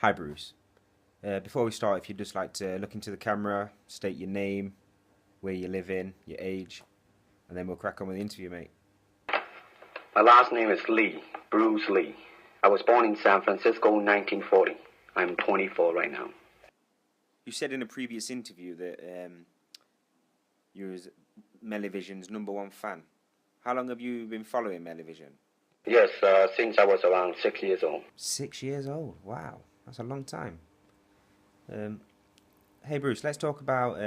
Hi, Bruce. Before we start, if you'd just like to look into the camera, state your name, where you live in, your age, and then we'll crack on with the interview, mate. My last name is Lee, Bruce Lee. I was born in San Francisco in 1940. I'm 24 right now. You said in a previous interview that you was Mellyvision's #1 fan. How long have you been following Mellyvision? Yes, since I was around 6 years old. 6 years old? Wow, that's a long time. Hey, Bruce, let's talk about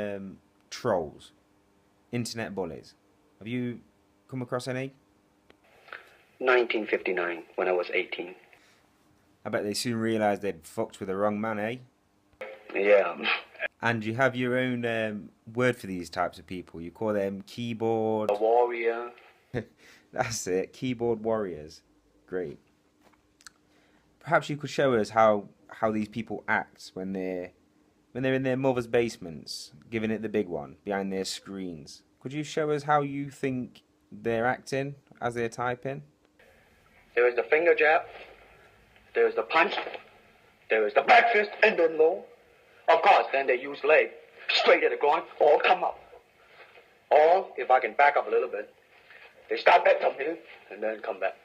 trolls, internet bullies. Have you come across any? 1959, when I was 18. I bet they soon realised they'd fucked with the wrong man, eh? Yeah. And you have your own word for these types of people. You call them keyboard... A warrior. That's it, keyboard warriors. Great. Perhaps you could show us how these people act when they're in their mother's basements, giving it the big one, behind their screens. Could you show us how you think they're acting as they're typing? There is the finger jab. There is the punch. There is the back fist and then low. Of course, then they use leg straight at the groin or come up. Or, if I can back up a little bit, they start back from here and then come back.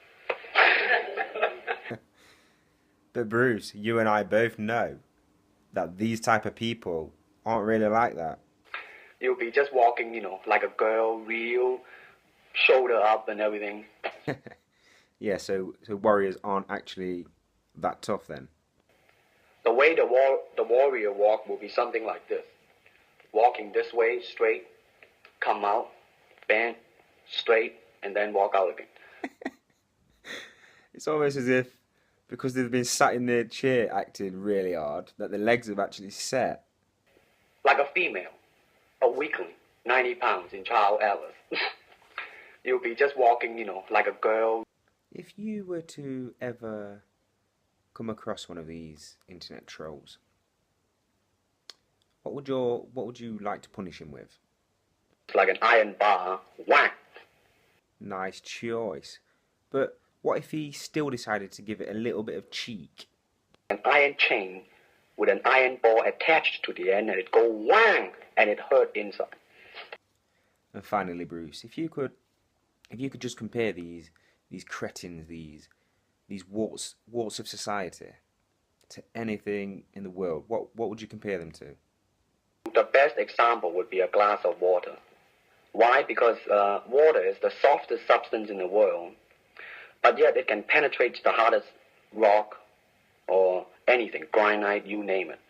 But Bruce, you and I both know that these type of people aren't really like that. You'll be just walking, like a girl, real, shoulder up and everything. Yeah, so warriors aren't actually that tough then. The way the warrior walk will be something like this. Walking this way, straight, come out, bend, straight, and then walk out again. It's almost as if, because they've been sat in their chair acting really hard, that their legs have actually set. Like a female, a weakling, 90 pounds in child Alice. You'll be just walking, like a girl. If you were to ever come across one of these internet trolls, what would you like to punish him with? It's like an iron bar, whack. Nice choice. But what if he still decided to give it a little bit of cheek? An iron chain with an iron ball attached to the end, and it go whang, and it hurt inside. And finally, Bruce, if you could just compare these cretins, these warts of society to anything in the world, what would you compare them to? The best example would be a glass of water. Why? Because water is the softest substance in the world, but yet it can penetrate the hardest rock or anything, granite, you name it.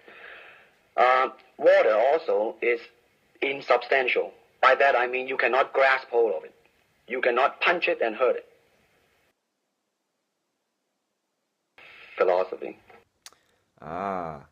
Water also is insubstantial. By that I mean you cannot grasp hold of it. You cannot punch it and hurt it. Philosophy. Ah,